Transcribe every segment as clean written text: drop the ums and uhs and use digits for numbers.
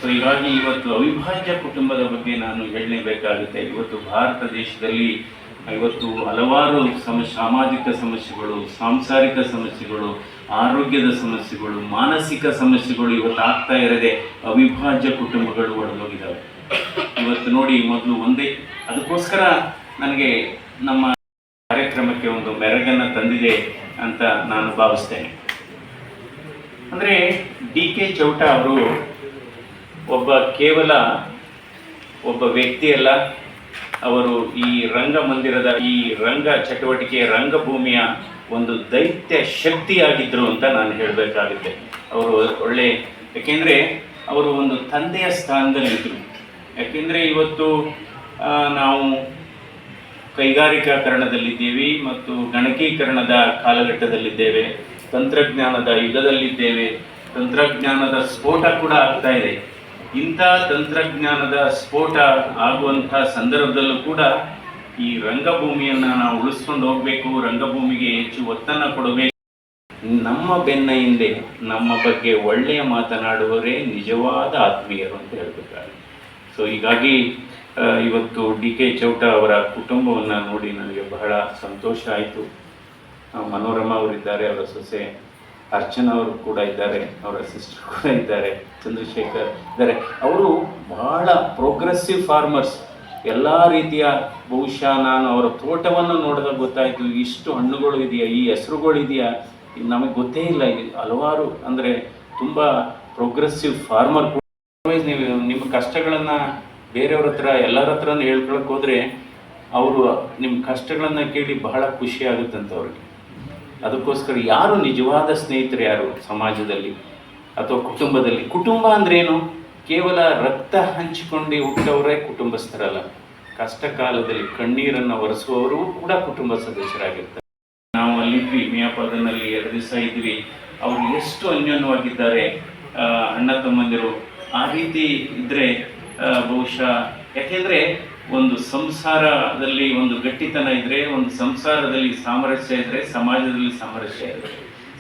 So ಹೀಗಾಗಿ ಇವತ್ತು ಅವಿಭಾಜ್ಯ ಕುಟುಂಬದ ಬಗ್ಗೆ ನಾನು ಹೇಳಲೇಬೇಕಾಗುತ್ತೆ. ಇವತ್ತು ಭಾರತ ದೇಶದಲ್ಲಿ ಇವತ್ತು ಹಲವಾರು ಸಾಮಾಜಿಕ ಸಮಸ್ಯೆಗಳು, ಸಾಂಸಾರಿಕ ಸಮಸ್ಯೆಗಳು, ಆರೋಗ್ಯದ ಸಮಸ್ಯೆಗಳು, ಮಾನಸಿಕ ಸಮಸ್ಯೆಗಳು ಇವತ್ತು ಆಗ್ತಾ ಇರದೆ ಅವಿಭಾಜ್ಯ ಕುಟುಂಬಗಳು ಒಡೆದೋಗಿದ್ದಾವೆ. ಇವತ್ತು ನೋಡಿ, ಮೊದಲು ಒಂದೇ, ಅದಕ್ಕೋಸ್ಕರ ನನಗೆ ನಮ್ಮ ಕಾರ್ಯಕ್ರಮಕ್ಕೆ ಒಂದು ಮೆರಗನ್ನು ತಂದಿದೆ ಅಂತ ನಾನು ಭಾವಿಸ್ತೇನೆ. ಅಂದರೆ ಡಿ.ಕೆ. ಚೌಟ ಅವರು ಕೇವಲ ಒಬ್ಬ ವ್ಯಕ್ತಿಯಲ್ಲ, ಅವರು ಈ ರಂಗಮಂದಿರದ, ಈ ರಂಗ ಚಟುವಟಿಕೆ, ರಂಗಭೂಮಿಯ ಒಂದು ದೈತ್ಯ ಶಕ್ತಿಯಾಗಿದ್ದರು ಅಂತ ನಾನು ಹೇಳಬೇಕಾಗುತ್ತೆ. ಅವರು ಒಳ್ಳೆ, ಯಾಕೆಂದರೆ ಅವರು ಒಂದು ತಂದೆಯ ಸ್ಥಾನದಲ್ಲಿದ್ದರು. ಯಾಕೆಂದರೆ ಇವತ್ತು ನಾವು ಕೈಗಾರಿಕಾಕರಣದಲ್ಲಿದ್ದೀವಿ ಮತ್ತು ಗಣಕೀಕರಣದ ಕಾಲಘಟ್ಟದಲ್ಲಿದ್ದೇವೆ, ತಂತ್ರಜ್ಞಾನದ ಯುಗದಲ್ಲಿದ್ದೇವೆ, ತಂತ್ರಜ್ಞಾನದ ಸ್ಫೋಟ ಕೂಡ ಆಗ್ತಾ ಇದೆ. ಇಂಥ ತಂತ್ರಜ್ಞಾನದ ಸ್ಫೋಟ ಆಗುವಂಥ ಸಂದರ್ಭದಲ್ಲೂ ಕೂಡ ಈ ರಂಗಭೂಮಿಯನ್ನು ನಾವು ಉಳಿಸ್ಕೊಂಡು ಹೋಗಬೇಕು, ರಂಗಭೂಮಿಗೆ ಹೆಚ್ಚು ಒತ್ತನ್ನು ಕೊಡಬೇಕು. ನಮ್ಮ ಬೆನ್ನ ಹಿಂದೆ ನಮ್ಮ ಬಗ್ಗೆ ಒಳ್ಳೆಯ ಮಾತನಾಡುವವರೇ ನಿಜವಾದ ಆತ್ಮೀಯರು ಅಂತ ಹೇಳಬೇಕಾಗುತ್ತೆ. ಸೊ ಹೀಗಾಗಿ ಇವತ್ತು ಡಿ.ಕೆ. ಚೌಟ ಅವರ ಕುಟುಂಬವನ್ನು ನೋಡಿ ನನಗೆ ಬಹಳ ಸಂತೋಷ ಆಯಿತು. ಮನೋರಮಾ ಅವರಿದ್ದಾರೆ, ಅವರ ಸೊಸೆ ಅರ್ಚನಾ ಅವರು ಕೂಡ ಇದ್ದಾರೆ, ಅವರ ಸಿಸ್ಟರ್ ಕೂಡ ಇದ್ದಾರೆ, ಚಂದ್ರಶೇಖರ್ ಇದ್ದಾರೆ. ಅವರು ಬಹಳ ಪ್ರೋಗ್ರೆಸಿವ್ ಫಾರ್ಮರ್ಸ್. ಎಲ್ಲ ರೀತಿಯ, ಬಹುಶಃ ನಾನು ಅವರ ತೋಟವನ್ನು ನೋಡಿದಾಗ ಗೊತ್ತಾಯಿತು, ಇಷ್ಟು ಹಣ್ಣುಗಳು ಇದೆಯಾ, ಈ ಹೆಸರುಗಳು ಇದೆಯಾ, ನಮಗೆ ಗೊತ್ತೇ ಇಲ್ಲ. ಹಲವಾರು ಅಂದರೆ ತುಂಬ ಪ್ರೋಗ್ರೆಸಿವ್ ಫಾರ್ಮರ್. ನೀವು ನಿಮ್ಮ ಕಷ್ಟಗಳನ್ನು ಬೇರೆಯವ್ರ ಹತ್ರ, ಎಲ್ಲರ ಹತ್ರನೂ ಹೇಳ್ಕೊಳಕ್ಕೆ ಹೋದರೆ ಅವರು ನಿಮ್ಮ ಕಷ್ಟಗಳನ್ನು ಕೇಳಿ ಬಹಳ ಖುಷಿ ಆಗುತ್ತಂತ ಅವ್ರಿಗೆ. ಅದಕ್ಕೋಸ್ಕರ ಯಾರು ನಿಜವಾದ ಸ್ನೇಹಿತರು, ಯಾರು ಸಮಾಜದಲ್ಲಿ ಅಥವಾ ಕುಟುಂಬದಲ್ಲಿ? ಕುಟುಂಬ ಅಂದ್ರೇನು? ಕೇವಲ ರಕ್ತ ಹಂಚಿಕೊಂಡು ಹುಟ್ಟವರೇ ಕುಟುಂಬಸ್ಥರಲ್ಲ, ಕಷ್ಟ ಕಾಲದಲ್ಲಿ ಕಣ್ಣೀರನ್ನು ಒರೆಸುವವರು ಕೂಡ ಕುಟುಂಬ ಸದಸ್ಯರಾಗಿರ್ತಾರೆ. ನಾವು ಅಲ್ಲಿದ್ವಿ, ಮಿಯಾಪದನಲ್ಲಿ 2 ದಿವಸ ಇದ್ವಿ. ಅವರು ಎಷ್ಟು ಅನ್ಯೋನ್ಯವಾಗಿದ್ದಾರೆ, ಅಣ್ಣ ತಮ್ಮಂದಿರು. ಆ ರೀತಿ ಇದ್ದರೆ ಬಹುಶಃ, ಯಾಕೆಂದರೆ ಒಂದು ಸಂಸಾರದಲ್ಲಿ ಒಂದು ಗಟ್ಟಿತನ ಇದ್ದರೆ, ಒಂದು ಸಂಸಾರದಲ್ಲಿ ಸಾಮರಸ್ಯ ಇದ್ದರೆ ಸಮಾಜದಲ್ಲಿ ಸಾಮರಸ್ಯ ಇದೆ,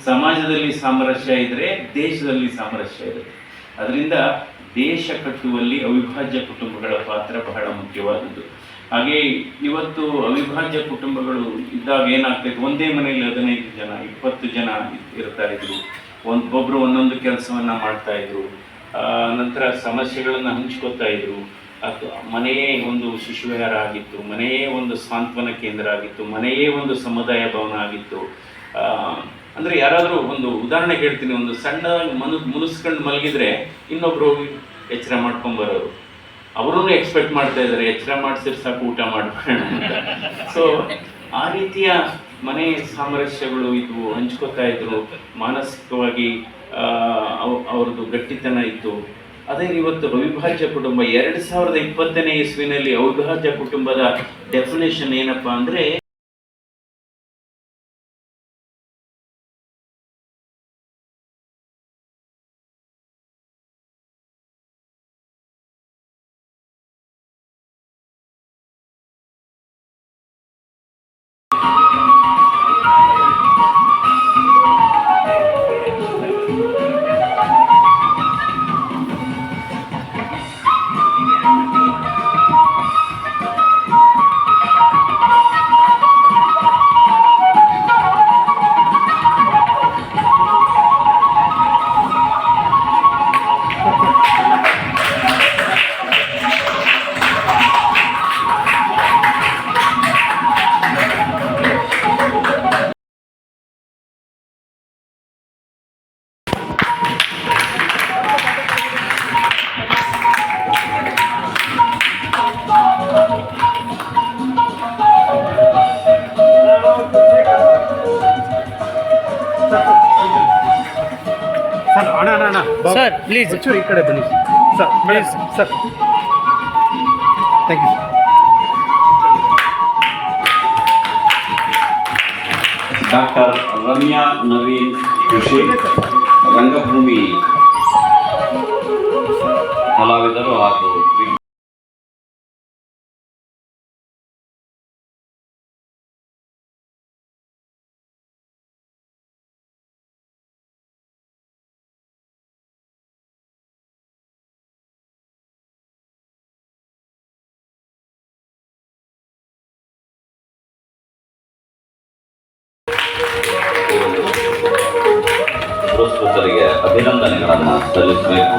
ಸಮಾಜದಲ್ಲಿ ಸಾಮರಸ್ಯ ಇದ್ದರೆ ದೇಶದಲ್ಲಿ ಸಾಮರಸ್ಯ ಇದೆ. ಅದರಿಂದ ದೇಶ ಕಟ್ಟುವಲ್ಲಿ ಅವಿಭಾಜ್ಯ ಕುಟುಂಬಗಳ ಪಾತ್ರ ಬಹಳ ಮುಖ್ಯವಾದದ್ದು. ಹಾಗೆ ಇವತ್ತು ಅವಿಭಾಜ್ಯ ಕುಟುಂಬಗಳು ಇದ್ದಾಗ ಏನಾಗ್ತೈತೆ, ಒಂದೇ ಮನೆಯಲ್ಲಿ 15 ಜನ 20 ಜನ ಇರ್ತಾಯಿದ್ರು, ಒಬ್ಬೊಬ್ಬರು ಒಂದೊಂದು ಕೆಲಸವನ್ನು ಮಾಡ್ತಾಯಿದ್ರು. ನಂತರ ಸಮಸ್ಯೆಗಳನ್ನು ಹಂಚ್ಕೋತಾ ಇದ್ರು. ಮನೆಯೇ ಒಂದು ಶಿಶುವಿಹಾರ ಆಗಿತ್ತು, ಮನೆಯೇ ಒಂದು ಸಾಂತ್ವನ ಕೇಂದ್ರ ಆಗಿತ್ತು, ಮನೆಯೇ ಒಂದು ಸಮುದಾಯ ಭವನ ಆಗಿತ್ತು. ಅಂದರೆ ಯಾರಾದರೂ ಒಂದು ಉದಾಹರಣೆ ಹೇಳ್ತೀನಿ, ಒಂದು ಸಣ್ಣ ಮುನಿಸ್ಕೊಂಡು ಮಲಗಿದ್ರೆ ಇನ್ನೊಬ್ಬರು ಎಚ್ಚರ ಮಾಡ್ಕೊಂಬರೋರು, ಅವರೂ ಎಕ್ಸ್ಪೆಕ್ಟ್ ಮಾಡ್ತಾ ಇದ್ದಾರೆ, ಎಚ್ಚರ ಮಾಡಿಸಿದ್ರೆ ಸಾಕು ಊಟ ಮಾಡ್ಬೇಡ ಅಂತ. ಸೊ ಆ ರೀತಿಯ ಮನೆ ಸಾಮರಸ್ಯಗಳು ಇದ್ವು, ಹಂಚ್ಕೋತಾ ಇದ್ರು, ಮಾನಸಿಕವಾಗಿ ಅವ್ರದ್ದು ಗಟ್ಟಿತನ ಇತ್ತು. ಅದೇ ಇವತ್ತು ಅವಿಭಾಜ್ಯ ಕುಟುಂಬ 2020ನೇ ಇಸ್ವಿನಲ್ಲಿ ಅವಿಭಾಜ್ಯ ಕುಟುಂಬದ ಡೆಫಿನೇಷನ್ ಏನಪ್ಪಾ ಅಂದರೆ, ಸರ್ ಪ್ಲೀಸ್ ಈ ಕಡೆ ಬನ್ನಿ sir, please sir. Thank you sir. Doctor Ramya Naveen ಕೃಷಿ ರಂಗಭೂಮಿ ಕಲಾವಿದರು ಹಾಗೂ ಪುರಸ್ಕೃತರಿಗೆ ಅಭಿನಂದನೆಗಳನ್ನು ಸಲ್ಲಿಸಬೇಕು.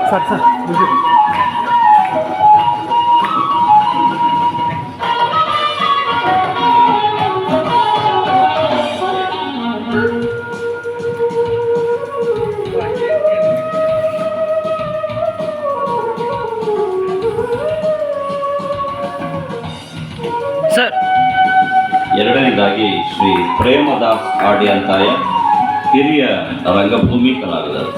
ಸರ್ ಸರ್ ಸರ್ ಎರಡನೇದಾಗಿ ಶ್ರೀ ಪ್ರೇಮದಾಸ್ ಆಡ್ಯಂತಾಯ, ಹಿರಿಯ ರಂಗಭೂಮಿ ಕಲಾವಿದರು.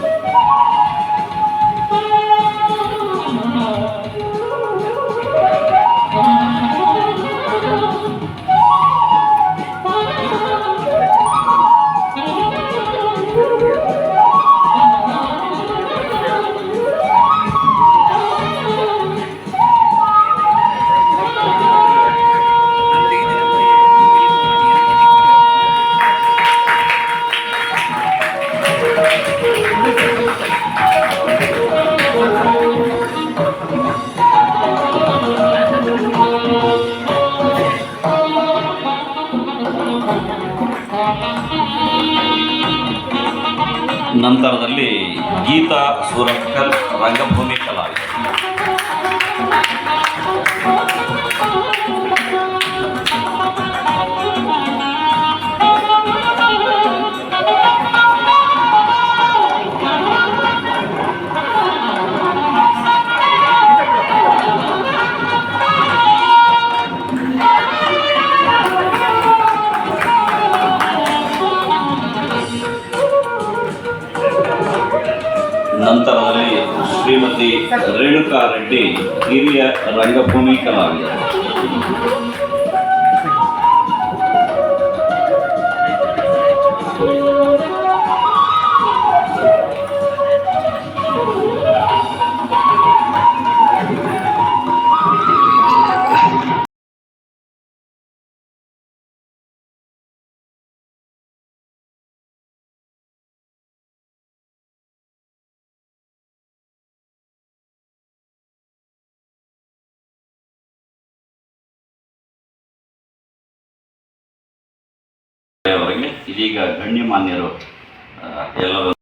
ನಂತರದಲ್ಲಿ ಗೀತಾ ಸೂರತ್ಕಲ್, ರಂಗಭೂಮಿ ಕಲಾವಿದರು. ನಂತರದಲ್ಲಿ ಶ್ರೀಮತಿ ರೇಣುಕಾ ರೆಡ್ಡಿ, ಹಿರಿಯ ರಂಗಭೂಮಿ ಕಲಾವಿದರು. ಅವರಿಗೆ ಇದೀಗ ಗಣ್ಯಮಾನ್ಯರು ಎಲ್ಲರೂ